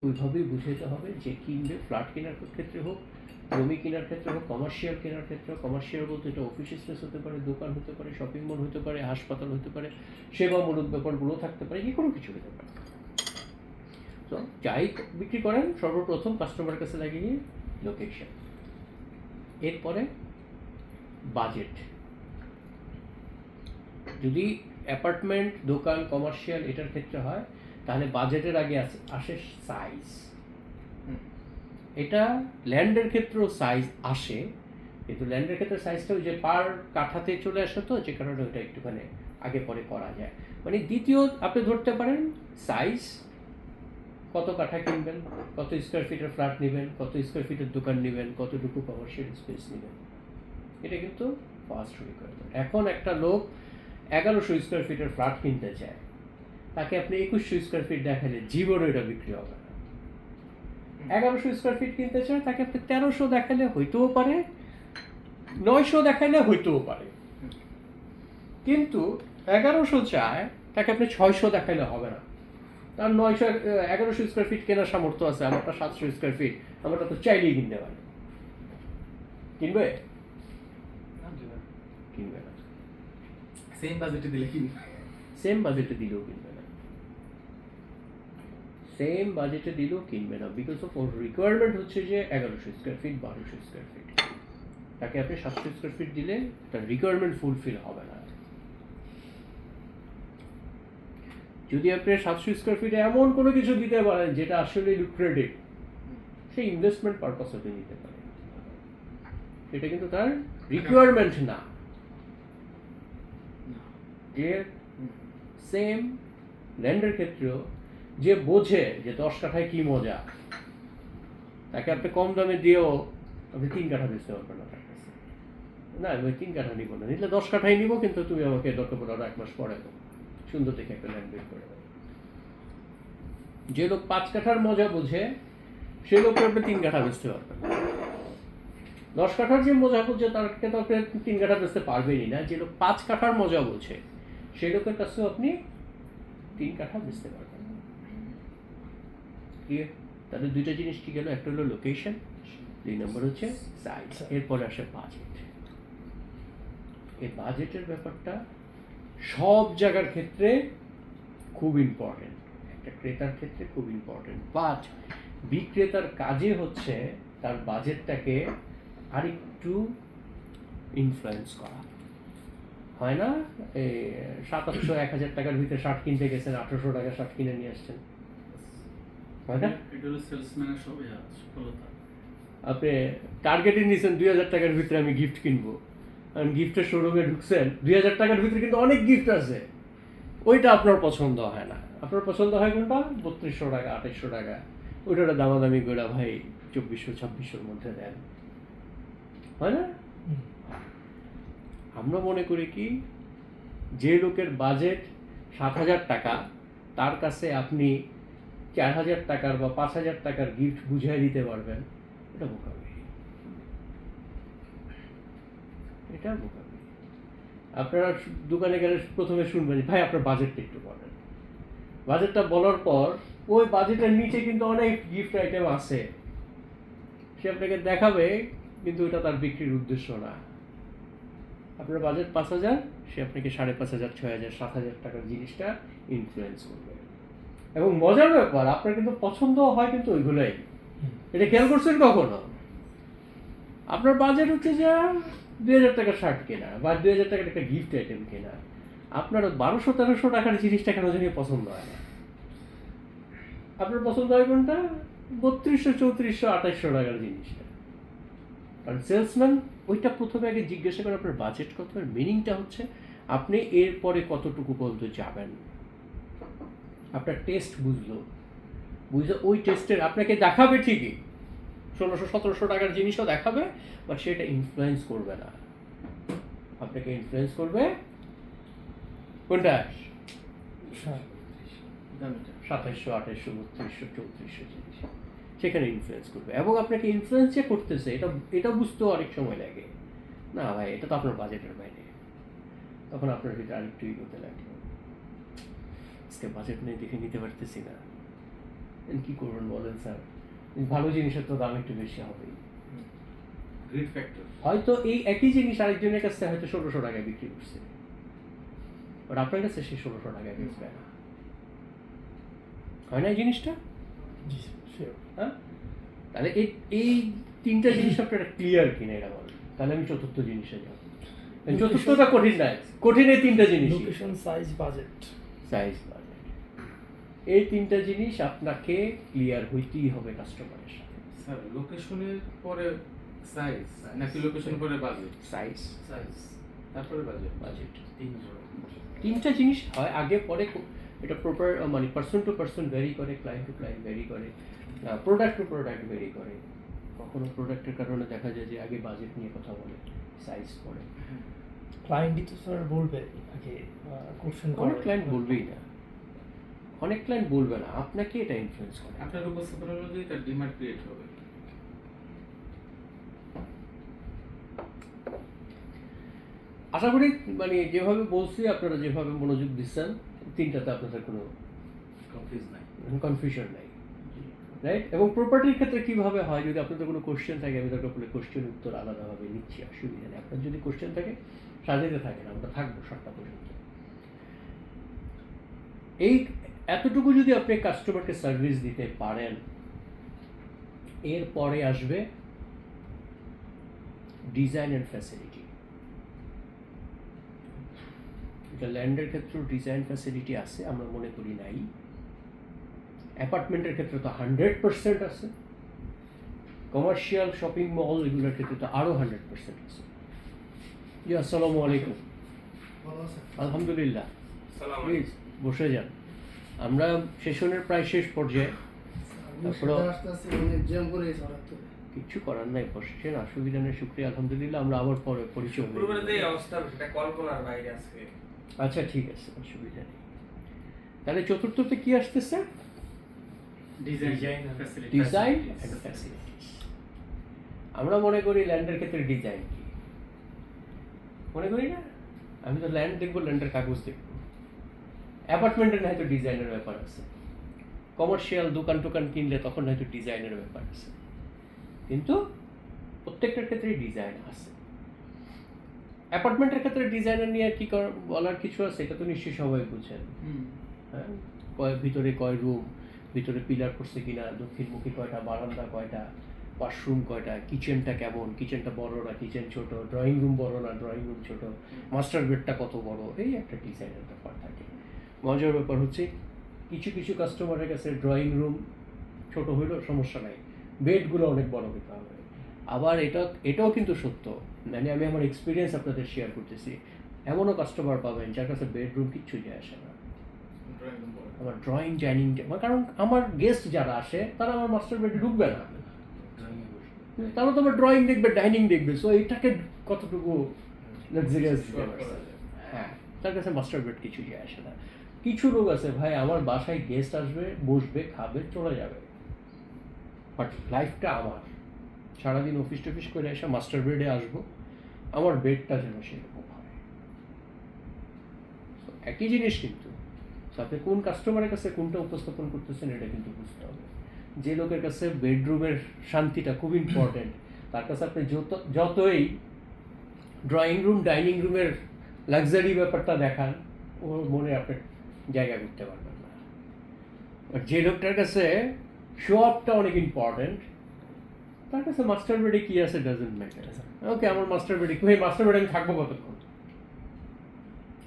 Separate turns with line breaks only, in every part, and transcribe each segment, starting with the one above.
ওইভাবেই বুঝাইতে হবে যে কিনবে, ফ্ল্যাট কেনার ক্ষেত্রে হোক, জমি কেনার ক্ষেত্রে হোক, কমার্শিয়াল কেনার ক্ষেত্রে হোক। কমার্শিয়াল বলতে এটা অফিস স্পেস হতে পারে, দোকান হতে পারে, শপিং মল হতে পারে, হাসপাতাল হতে পারে, সেবামূলক ব্যাপারগুলো থাকতে পারে, যে কোনো কিছু হতে পারে। তো যাই বিক্রি করেন, সর্বপ্রথম কাস্টমার কাছে লাগিয়ে লোকেশন, এরপরে বাজেট। যদি অ্যাপার্টমেন্ট, দোকান, কমার্শিয়াল এটার ক্ষেত্রে হয়, তাহলে বাজেটের আগে আসে সাইজ। এটা ল্যান্ডের ক্ষেত্রেও সাইজ আসে, কিন্তু ল্যান্ডের ক্ষেত্রে সাইজটা ওই যে পার কাঠাতে চলে আসে, তো যে কারণে ওইটা একটুখানি আগে পরে করা যায়। মানে দ্বিতীয় আপনি ধরতে পারেন সাইজ, কত কাঠা কিনবেন, কত স্কোয়ার ফিটের ফ্ল্যাট নেবেন, কত স্কোয়ার ফিটের দোকান নেবেন, কতটুকু কমার্শিয়াল স্পেস নেবেন, এটা কিন্তু ফার্স্ট রিকোয়ারমেন্ট। এখন একটা লোক 1100 স্কোয়ার ফিটের ফ্ল্যাট কিনতে চায়, তাকে আপনি 2100 স্কোয়ার ফিট দেখালে জীবনে এটা বিক্রি হবে না। 1100 স্কোয়ার ফিট কিনতে চায়, তাকে আপনি 1300 দেখালে হইতেও পারে, 900 দেখালে হইতেও পারে। কিন্তু 1100 চায়, তাকে আপনি 600 দেখাইলে হবে না। তার 1100 স্কোয়ার ফিট কেনার সামর্থ্য আছে, আমারটা 700 স্কোয়ার ফিট, আমারটা তো চাইলেই কিনতে পারে। কিনবে? কিনবে না।
সেম বাজেটে দিলে কিনবে,
সেম বাজেটে দিলেও কিনবে না। সেম বাজেটে দিলেও কিনবে না, বিকজ অফ ওর রিকোয়ারমেন্ট হচ্ছে যে 1100 স্কোয়ার ফিট, 1200 স্কোয়ার ফিট। তাকে আপনি 700 স্কোয়ার ফিট দিলে তার রিকোয়ারমেন্ট ফুলফিল হবে না। যদি আপনি 700 স্কোয়ার ফিটে এমন কোনো কিছু দিতে পারেন যেটা আসলে লুক্রেটিভ, সেই ইনভেস্টমেন্ট পারপাস হতে নিতে পারে, এটা কিন্তু তার রিকোয়ারমেন্ট না। সেম ল্যান্ডের ক্ষেত্রেও যে বোঝে যে 10 কাঠায় কি মজা, তাকে আপনি কম দামে দিয়েও আপনি 3 কাঠা বেচতে পারবেন না তার কাছে। না, আমি 3 কাঠা নিব না, নিলে 10 কাঠাই নিব, কিন্তু তুমি আমাকে দরকার পড়ে আরো 1 মাস পরে দেবো, সুন্দর দেখে একটা ল্যান্ড বের করে দেবো। যে লোক 5 কাঠার মজা বোঝে, সে লোককে আপনি 3 কাঠা বেচতে পারবেন। 10 কাঠার যে মজা বোঝে, তাকে তো আপনি 3 কাঠা বেচতে পারবেনই না। যে লোক 5 কাঠার মজা বোঝে, সেই লোকের কাছেও আপনি 3 কাঠা বেচতে পারবেন। তাদের দুইটা জিনিস কি গেল? একটা হলো লোকেশন, 2 নম্বর হচ্ছে সাইজ, এরপরে আসে বাজেট। এই বাজেটের ব্যাপারটা সব জায়গার ক্ষেত্রে খুব ইম্পর্টেন্ট, একটা ক্রেতার ক্ষেত্রে খুব ইম্পর্টেন্ট। বাট বিক্রেতার কাজে হচ্ছে তার বাজেটটাকে আরেকটু ইনফ্লুয়েন্স করা। হয় না, 700-1000 টাকার ভিতরে শার্ট কিনতে গেছেন, 1800 টাকা শার্ট কিনে নিয়ে আসছেন, হয় না?
এটা হলো সেলসম্যানের সফলতা।
আপনি টার্গেটে নিয়েছেন 2000 টাকার ভিতরে আমি গিফট কিনবো, কারণ গিফটের শোরুমে ঢুকছেন, 2000 টাকার ভিতরে কিন্তু অনেক গিফট আছে, ওইটা আপনার পছন্দ হয় না। আপনার পছন্দ হয় কোনটা? 3200 টাকা, 2800 টাকা, ওইটা দামাদামি করে ভাই 2400-2600-র মধ্যে দেন, হয় না? আমরা মনে করি কি, যে লোকের বাজেট 7000 টাকা, তার কাছে আপনি 4000 টাকার বা 5000 টাকার গিফট বুঝিয়ে দিতে পারবেন, এটা বোকামি। এটা বোকামি। আপনারা দোকানে গেলে প্রথমে শুনবেন, ভাই আপনার বাজেটটা একটু বলেন। বাজেটটা বলার পর ওই বাজেটের নিচে কিন্তু অনেক গিফট আইটেম আছে, সে আপনাকে দেখাবে, কিন্তু ওটা তার বিক্রির উদ্দেশ্য না। আপনার বাজেট 5000, সে আপনাকে 5500, 6000, 7000 টাকার জিনিসটা ইনফ্লুয়েন্স করবে। এবং মজার ব্যাপার, আপনার কিন্তু পছন্দ হয় কিন্তু ওইগুলোই। এটা খেয়াল করছেন কখনো? আপনার বাজেট হচ্ছে যে 2000 টাকার শার্ট কেনা বা 2000 টাকার একটা গিফট আইটেম কেনা, আপনার 1200-1300 টাকার জিনিসটা কেন জানি পছন্দ হয় না। আপনার পছন্দ হয় কোনটা? 3200-3400-2800 টাকার জিনিসটা। কারণ সেলসম্যান ওইটা প্রথমে আগে জিজ্ঞাসা করে আপনার বাজেট কত, মিনিংটা হচ্ছে আপনি এরপরে কতটুকু পর্যন্ত যাবেন। আপনার টেস্ট বুঝলো, বুঝে ওই টেস্টের আপনাকে দেখাবে ঠিকই 1600-1700 টাকার জিনিসও দেখাবে, বাট সেটা ইনফ্লুয়েন্স করবে না। আপনাকে ইনফ্লুয়েন্স করবে কোনটা? 2700, 2800, 3200, 3400 জিনিস, সেখানে ইনফ্লুয়েন্স করবে। এবং আপনাকে ইনফ্লুয়েন্স যে করতেছে, এটা বুঝতেও অনেক সময় লাগে। না ভাই, এটা তো আপনার বাজেটের বাইরে। তখন আপনার ভিতরে আরেকটু করতে লাগলো, আজকে বাজেট নিয়ে দেখে নিতে পারতেছি না, কি করবেন বলেন স্যার, ভালো জিনিসের তো দাম একটু বেশি হবেই।
Grid factor.
হয়তো এই একই জিনিস আরেকজনের কাছে হয়তো 1600 টাকায় বিক্রি করছে, বাট আপনার কাছে সে 1600 টাকায় বেচবে না। হয় না এই জিনিসটা? হ্যাঁ, তাহলে এই এই তিনটা জিনিস আপনারা ক্লিয়ার কিনা এটা বলেন, তাহলে আমি চতুর্থ জিনিসে যাব। চতুর্থটা কঠিন না, কঠিন এই তিনটা জিনিস,
location, size, budget.
Size, budget, এই তিনটা জিনিস আপনাকে ক্লিয়ার হইতেই হবে কাস্টমারের সাথে।
স্যার লোকেশনের পরে সাইজ নাকি লোকেশন পরে বাজেট?
সাইজ,
সাইজ তারপরে বাজেট।
বাজেট,
তিন
তিনটা জিনিস হয় আগে পরে। এটা প্রপার মানে পার্সন টু পার্সন ভেরি করে, ক্লায়েন্ট টু ক্লায়েন্ট ভেরি করে, প্রোডাক্ট টু প্রোডাক্ট ভেরি করে। কখনো প্রোডাক্টের কারণে দেখা যায় যে আগে বাজেট নিয়ে কথা বলে, সাইজ পড়ে।
ক্লায়েন্টই তো স্যার বলবে আগে, কোশ্চেন
অনেক ক্লায়েন্ট বলবেই না, অনেক ক্লায়েন্ট বলবে না, আপনাকে এটা ইনফ্লুয়েন্স করে।
আপনার উপস্থাপন অনুযায়ী তার ডিমান্ড ক্রিয়েট হবে।
আশা করি মানে যেভাবে বলছি আপনারা যেভাবে মনোযোগ দিচ্ছেন, তিনটাতে আপনাদের কোনো
কনফিউজ নাই।
কনফিউশন নাই, রাইট? এবং প্রপার্টির ক্ষেত্রে কীভাবে হয়, যদি আপনাদের কোনো কোশ্চেন থাকে আমি দরকার পড়লে কোশ্চেন উত্তর আলাদাভাবে নিচ্ছি, অসুবিধা নেই। আপনার যদি কোশ্চেন থাকে সাজাতে থাকেন, আমরা থাকবো 7টা পর্যন্ত। এই এতটুকু যদি আপনি কাস্টমারকে সার্ভিস দিতে পারেন, এরপরে আসবে ডিজাইন অ্যান্ড ফ্যাসিলিটি। এটা ল্যান্ডের ক্ষেত্রেও ডিজাইন ফ্যাসিলিটি আছে, আমরা মনে করি নাই। অ্যাপার্টমেন্টের ক্ষেত্রে তো 100% আছে, কমার্শিয়াল শপিং মল এগুলোর ক্ষেত্রে তো আরও 100% আছে। জি, আসসালামু আলাইকুম। আলহামদুলিল্লাহ, প্লিজ বসে যান। আমরা সেশনের প্রায় শেষ পর্যায়ে, তারপরে কিছু করার নাই, বসছেন, অসুবিধা নেই, শুক্রিয়া, আলহামদুলিল্লাহ। আমরা আবার পরে পরিচয় হয়ে যাবো। আচ্ছা ঠিক আছে, অসুবিধা নেই। তাহলে চতুর্থতে কি আসতেছে?
Design
design and facilities. আমরা মনে করি ল্যান্ডের ক্ষেত্রে ডিজাইন কি মনে করি না? আমি তো ল্যান্ড দেখবো, ল্যান্ডের কাগজ দেখবো। অ্যাপার্টমেন্টের হয়তো ডিজাইনের ব্যাপার আছে, কমার্শিয়াল দোকান টোকান কিনলে তখন হয়তো ডিজাইনের ব্যাপার আছে, কিন্তু প্রত্যেকটার ক্ষেত্রেই ডিজাইন আছে। অ্যাপার্টমেন্টের ক্ষেত্রে ডিজাইনার নিয়ে কি বলার কিছু আছে, এটা তো নিশ্চয়ই সবাই বুঝেন। হ্যাঁ, ভিতরে কয় রুম, ভিতরে পিলার করছে কিনা, দক্ষিণমুখী কয়টা, বারান্দা কয়টা, ওয়াশরুম কয়টা, কিচেনটা কেমন, কিচেনটা বড় না কিচেন ছোট, ড্রয়িং রুম বড় না ড্রয়িং রুম ছোট, মাস্টার বেডটা কত বড়, এই একটা ডিজাইনের ব্যাপার থাকে। মজার ব্যাপার হচ্ছে কিছু কিছু কাস্টমারের কাছে ড্রয়িং রুম ছোট হইলেও সমস্যা নাই, বেডগুলো অনেক বড় হতে হবে। আবার এটাও কিন্তু সত্য, মানে আমি আমার এক্সপিরিয়েন্স আপনাদের শেয়ার করতেছি। এমনও কাস্টমার পাবেন যার কাছে বেডরুম কিচ্ছু যায় আসে না, আমার ড্রয়িং ডাইনিং, কারণ আমার গেস্ট যারা আসে তারা আমার মাস্টার বেডে ঢুকবে না, তারা তো আমার ড্রয়িং দেখবে, ডাইনিং দেখবে, সো এটাকে কতটুকু লাক্সারিয়াস দিতে পারছে। হ্যাঁ, তার কাছে মাস্টার বেড কিছু যায় আসে না। কিছু লোক আছে ভাই, আমার বাসায় গেস্ট আসবে, বসবে, খাবে, চলে যাবে, বাট লাইফটা আমার, সারাদিন অফিস টফিস করে এসে মাস্টার বেডে আসবো, আমার বেডটা যেন সেরকম হয়। একই জিনিস কিন্তু আপনি কোন কাস্টমারের কাছে কোনটা উপস্থাপন করতেছেন এটা কিন্তু বুঝতে হবে। যে লোকের কাছে বেডরুমের শান্তিটা খুব ইম্পর্টেন্ট, তার কাছে আপনি যতই ড্রয়িং রুম ডাইনিং রুমের লাক্সারি ব্যাপারটা দেখান, ওর মনে আপনি জায়গা করতে পারবেন না। আর যে লোকটার কাছে শো আপটা অনেক ইম্পর্টেন্ট, তার কাছে মাস্টার বেডে কী আছে ডাজেন্ট ম্যাটার। ওকে, আমার মাস্টার বেডে কি, মাস্টার বেডে আমি থাকবো কতক্ষণ?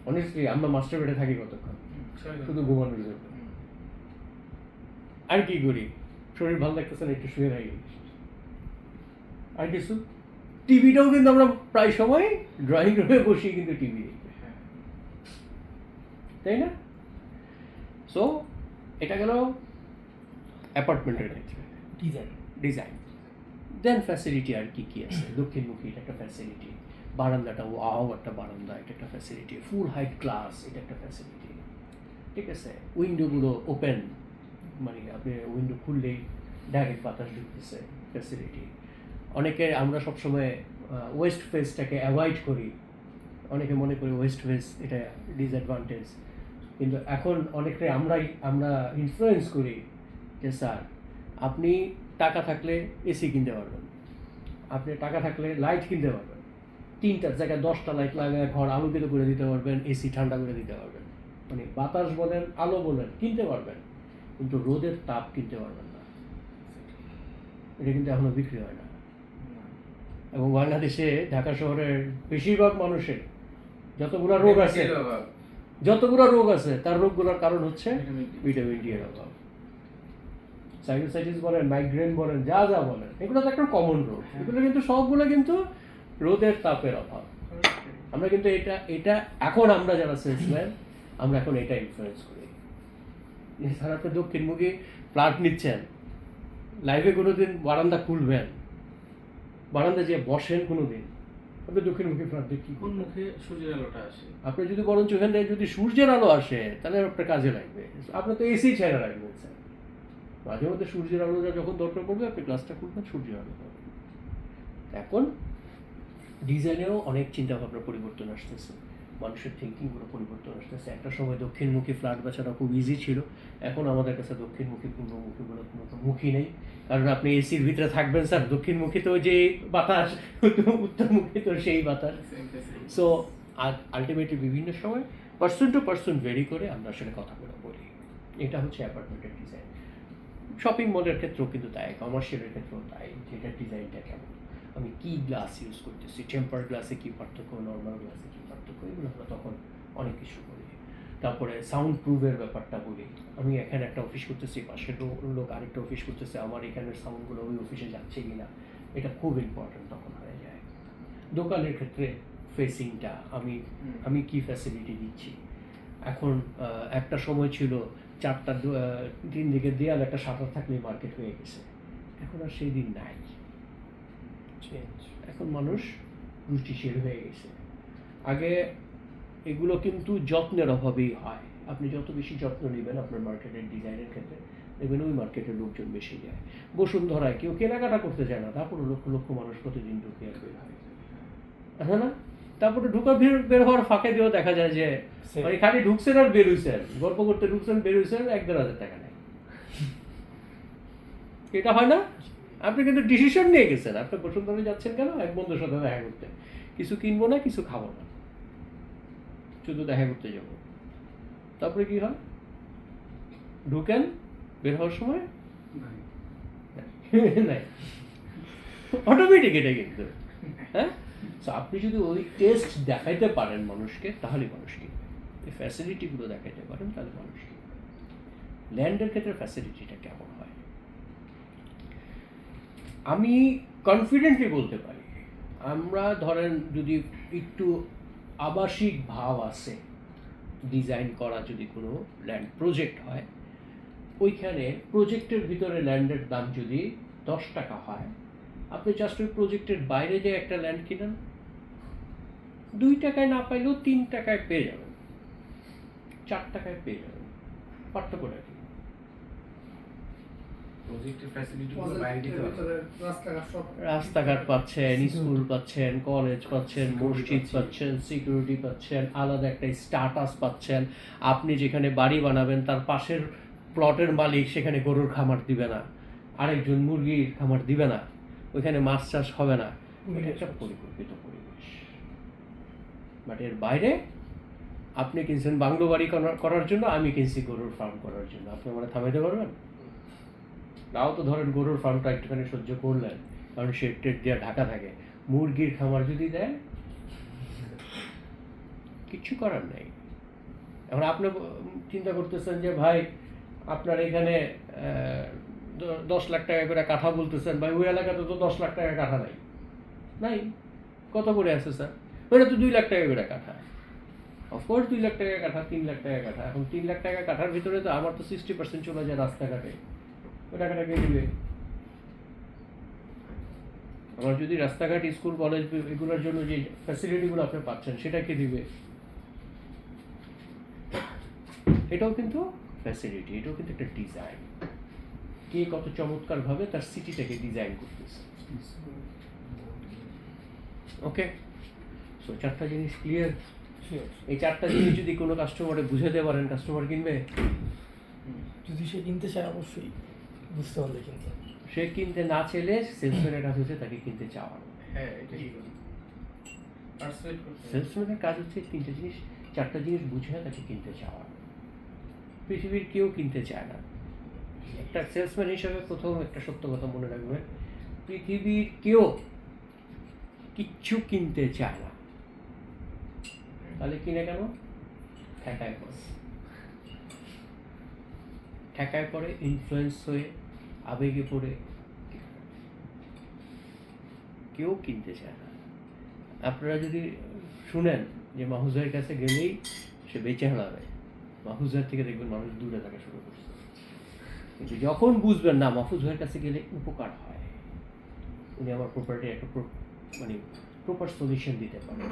অনেস্টলি আমরা মাস্টার বেডে থাকি কতক্ষণ? শুধু ঘুমানোর জন্য। আর কি করি, শরীর ভালো লাগতেছে না, একটু শুয়ে থাকি, আর কিছু। টিভিটাও কিন্তু আমরা প্রায় সময় ড্রয়িং রুমে বসিয়ে কিন্তু টিভি দেখি, তাই না? সো এটা গেল অ্যাপার্টমেন্টের ক্ষেত্রে ডিজাইন। দেন ফ্যাসিলিটি আর কি কি আছে? দক্ষিণমুখী এটা একটা ফ্যাসিলিটি, বারান্দাটা ওয়াও একটা বারান্দা, এটা একটা ফ্যাসিলিটি, ফুল হাইট ক্লাস, এটা একটা ফ্যাসিলিটি, ঠিক আছে? উইন্ডোগুলো ওপেন, মানে আপনি উইন্ডো খুললেই ডাইরেক্ট বাতাস ঢুকতেছে, ফ্যাসিলিটি। অনেকে আমরা সবসময় ওয়েস্ট ফেসটাকে অ্যাভয়েড করি, অনেকে মনে করি ওয়েস্ট ফেস এটা ডিসঅ্যাডভান্টেজ, কিন্তু এখন অনেকে আমরা ইনফ্লুয়েন্স করি যে স্যার আপনি টাকা থাকলে এসি কিনতে পারবেন, আপনি টাকা থাকলে লাইট কিনতে পারবেন, 3টার জায়গায় 10টা লাইট লাগায় ঘর আলোকিত করে দিতে পারবেন, এসি ঠান্ডা করে দিতে পারবেন, মানে বাতাস বলেন আলো বলেন কিনতে পারবেন, কিন্তু রোদের তাপ কিনতে পারবেন না। এটা কিন্তু এখনো বিক্রি হয় না। এবং বাংলাদেশে ঢাকা শহরের বেশিরভাগ মানুষের যতগুলো রোগ আছে তার রোগগুলোর কারণ হচ্ছে ভিটামিন ডি এর অভাব। সাইনোসাইটিস বলেন, মাইগ্রেন বলেন, যা যা বলেন, এগুলো তো একটা কমন রোগ। এগুলো কিন্তু সবগুলো কিন্তু রোদের তাপের অভাব। আমরা কিন্তু এটা এখন আমরা যারা সেলসম্যান আমরা এখন এটা ইনফ্লুয়েন্স করি। এছাড়া আপনি দক্ষিণমুখী ফ্ল্যাট নিচ্ছেন, লাইফে কোনোদিন বারান্দা খুলবেন, বারান্দা যে বসেন কোনোদিন, আপনি দক্ষিণমুখী ফ্ল্যাট দিয়ে কি
কোন মুখে সূর্যের আলোটা আসে?
আপনি যদি বরঞ্চ ওখানে যদি সূর্যের আলো আসে তাহলে আপনার কাজে লাগবে। আপনি তো এসি ছেড়ে রাখবেন স্যার, মাঝে মধ্যে সূর্যের আলোটা যখন দরকার পড়বে আপনি গ্লাসটা খুলবেন, সূর্যের আলো পাবেন। এখন ডিজাইনেও অনেক চিন্তা ভাবনা পরিবর্তন আসতেছে, মানুষের থিঙ্কিংগুলো পরিবর্তন আসতেছে। একটা সময় দক্ষিণমুখী ফ্ল্যাট বাছাটা খুব ইজি ছিল, এখন আমাদের কাছে দক্ষিণমুখী পূর্বমুখীগুলো কোনো তো মুখী নেই। কারণ আপনি এসির ভিতরে থাকবেন স্যার, দক্ষিণমুখী তো যে বাতাস, উত্তরমুখী তো সেই বাতাস। সো আলটিমেটলি বিভিন্ন সময় পার্সন টু পার্সন ভেরি করে আমরা আসলে কথাগুলো বলি। এটা হচ্ছে অ্যাপার্টমেন্টের ডিজাইন। শপিং মলের ক্ষেত্রেও কিন্তু তাই, কমার্শিয়ালের ক্ষেত্রেও তাই, যেটা ডিজাইনটা কেমন, আমি কি গ্লাস ইউজ করতেছি, টেম্পার গ্লাসে কী পার্থক্য, নর্মাল গ্লাসে কী পার্থক্য, এগুলো আমরা তখন অনেক কিছু বলি। তারপরে সাউন্ড প্রুফের ব্যাপারটা বলি। আমি এখানে একটা অফিস করতেছি, পাশের লোক আরেকটা অফিস করতেছে, আমার এখানের সাউন্ডগুলো ওই অফিসে যাচ্ছে কি না, এটা খুব ইম্পর্টেন্ট তখন হয়ে যায়। দোকানের ক্ষেত্রে ফেসিংটা আমি কি ফ্যাসিলিটি দিচ্ছি। এখন একটা সময় ছিল 3 দিকে দেয়াল একটা শাটার থাকলে মার্কেট হয়ে গেছে, এখন আর সেই দিন নাই। এখন মানুষ রুচিশীল হয়ে গেছে। আগে এগুলো কিন্তু যত্নের অভাবেই হয়। আপনি যত বেশি যত্ন নেবেন আপনার মার্কেটের ডিজাইনের ক্ষেত্রে, দেখবেন ওই মার্কেটের লোকজন বেশি যায়। বসুন্ধরায় কেউ কেনাকাটা করতে চায় না, তারপরে লক্ষ লক্ষ মানুষ প্রতিদিন ঢুকে আর বের হয়, হ্যাঁ না? তারপরে বের হওয়ার ফাঁকে দিয়েও দেখা যায় যে মানে খালি ঢুকছেন আর বের হইছেন, গল্প করতে ঢুকছেন, বের হইছেন, 1-1.5 টাকা নেয়। এটা হয় না? আপনি কিন্তু ডিসিশন নিয়ে গেছেন, আপনি বসুন্ধরায় যাচ্ছেন কেন? এক বন্ধুর সাথে দেখা করতে, কিছু কিনবো না, কিছু খাবো না, শুধু দেখা করতে যাব। তারপরে কি হয়? ঢুকেন, বের হওয়ার সময় নাই, অটোমেটিক এটা কিন্তু। হ্যাঁ, তো আপনি যদি ওই টেস্ট দেখাইতে পারেন মানুষকে, তাহলে মানুষ কিনবে। এই ফ্যাসিলিটিগুলো দেখাইতে পারেন, তাহলে মানুষ কিনবে। ল্যান্ডের ক্ষেত্রে ফ্যাসিলিটিটা কেমন হয়? আমি কনফিডেন্টলি বলতে পারি, আমরা ধরেন যদি একটু আবাসিক ভাব আছে ডিজাইন করা যদি কোনো ল্যান্ড প্রজেক্ট হয়, ওইখানে প্রজেক্টের ভিতরে ল্যান্ডের দাম যদি 10 টাকা হয়, আপনি জাস্ট ওই প্রজেক্টের বাইরে যে একটা ল্যান্ড কিনেন, 2 টাকায় না পাইলেও 3 টাকায় পেয়ে যাবেন, 4 টাকায় পেয়ে যাবেন। পার্থক্যটা কি? রাস্তাঘাট পাচ্ছেন, স্কুল পাচ্ছেন, কলেজ পাচ্ছেন, মসজিদ পাচ্ছেন, সিকিউরিটি পাচ্ছেন, আলাদা একটা স্ট্যাটাস পাচ্ছেন। আপনি যেখানে বাড়ি বানাবেন তার পাশের প্লটের মালিক সেখানে গরুর খামার দিবে না, আরেকজন মুরগির খামার দিবে না, ওইখানে মাছ চাষ হবে না। এটা একটা পরিকল্পিত পরিবেশ। বাট এর বাইরে আপনি কিনছেন বাংলো বাড়ি করার জন্য, আমি কিনছি গরুর ফার্ম করার জন্য, আপনি মানে থামাইতে পারবেন? তাও তো ধরেন গরুর ফার্মটা একটুখানি সহ্য করলেন, কারণ শেড টেড দিয়ে ঢাকা থাকে। মুরগির খামার যদি দেয়, কিচ্ছু করার নেই। এখন আপনি চিন্তা করতেছেন যে ভাই আপনার এখানে 10 লাখ টাকা করে কাঠা বলতেছেন, ভাই ওই এলাকাতে তো 10 লাখ টাকা কাঠা নাই। কত করে আছে স্যার? ওইটা তো 2 লাখ টাকা করে কাঠা। অফকোর্স 2 লাখ টাকা কাঠা, 3 লাখ টাকা কাঠা। এখন 3 লাখ টাকা কাঠার ভিতরে তো আমার তো 60% চলে যায় রাস্তাঘাটে, ওই টাকাটা কে দিবে? আমার যদি রাস্তাঘাট, স্কুল, কলেজ এগুলোর জন্য যে ফ্যাসিলিটিগুলো আপনি পাচ্ছেন সেটা কে দিবে? এটাও কিন্তু ফ্যাসিলিটি, এটাও কিন্তু একটা ডিজাইন। কে কত চমৎকারভাবে তার সিটিটাকে ডিজাইন করতেছে। ওকে, সো 4টা জিনিস ক্লিয়ার। এই 4টা জিনিস যদি কোনো কাস্টমারে বুঝাতে পারেন, কাস্টমার কিনবে।
যদি সে কিনতে চায় অবশ্যই। বুঝতে পারলে কিন্তু
সে কিনতে না চাইলে সেলসম্যানের কাজ হচ্ছে তাকে কিনতে চাওয়ানো।
হ্যাঁ এটা কি পার্সুয়েট করতে
সেলসম্যানের কাজ হচ্ছে চারটা জিনিস বুঝে তাকে কিনতে চাওয়া। পৃথিবীর কেউ কিনতে চায় না। একটা সেলসম্যান হিসেবে প্রথম একটা সত্য কথা মনে রাখবে, পৃথিবীর কেউ কিচ্ছু কিনতে চায় না। তাহলে কিনে কেন? ঠেকায় পড়ে, ঠেকায় পড়ে, ইনফ্লুয়েন্স হয়ে, আবেগে পড়ে কেউ কিনতে চায় না। আপনারা যদি শুনেন যে মাহুজার কাছে গেলেই সে বেঁচে হারাবে, মাহুজার থেকে দেখবেন মানুষ দূরে থাকা শুরু করছে। কিন্তু যখন বুঝবেন না মাহফুজ ভাইয়ের কাছে গেলে উপকার হয়, উনি আমার প্রপার্টি একটা মানে প্রপার সলিউশন দিতে পারেন,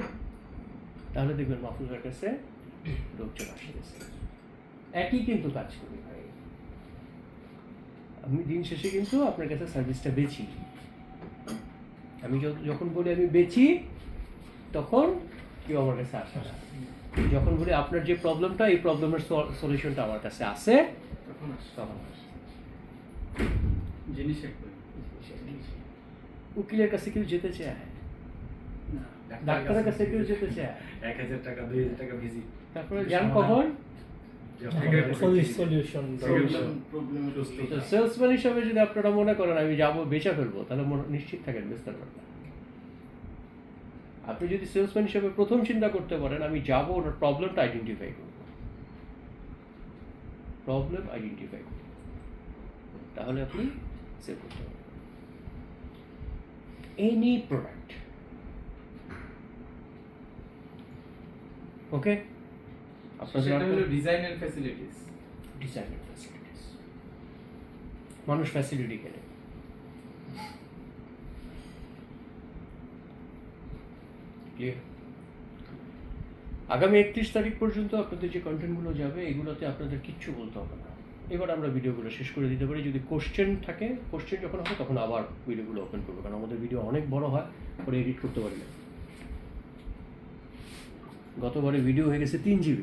তাহলে দেখবেন মাহফুজ ভাইয়ের কাছে লোকজন আসতেছে। একই কিন্তু কাজ করি ভাই, আমি দিন শেষে কিন্তু আপনার কাছে সার্ভিসটা বেচি। আমি যখন বলি আমি বেচি, তখন কেউ আমার কাছে আসে না। যখন বলি আপনার যে প্রবলেমটা, এই প্রবলেমের সলিউশনটা আমার কাছে আছে,
তখন আসে
তখন আসে।
জিনিস একদম
উকিলের কাছে কেউ যেতে চায়, ডাক্তারের কাছে কেউ যেতে চায়,
1000 টাকা 2000 টাকা ভিজিট,
তারপরে যান কখন?
সলিউশন
প্রবলেমের
তো সেলসম্যান হিসাবে যদি আপনারা মনে করেন আমি যাবো বেচা ফেলবো, তাহলে নিশ্চিত থাকেন বেচতে পারবেন। আপনি যদি সেলসম্যান হিসাবে প্রথম চিন্তা করতে পারেন আমি যাবো ওনার প্রবলেমটা আইডেন্টিফাই করব, প্রবলেম আইডেন্টিফাই করব, তাহলে আপনি সেল করতে পারবেন এনি প্রোডাক্ট। ওকে,
সেটা হলো ডিজাইনার ফ্যাসিলিটিস।
ডিজাইনার ফ্যাসিলিটিস, মানুষ ফ্যাসিলিটি কেনে। আগামী 31 তারিখ পর্যন্ত আপনাদের যে কন্টেন্টগুলো যাবে এগুলোতে আপনাদের কিচ্ছু বলতে হবে না। এবার আমরা ভিডিওগুলো শেষ করে দিতে পারি। যদি কোশ্চেন থাকে, কোশ্চেন যখন হবে তখন আবার ভিডিওগুলো ওপেন করবো, কারণ আমাদের ভিডিও অনেক বড় হয়, পরে এডিট করতে পারি না। গতবারে ভিডিও হয়ে গেছে 3 GB।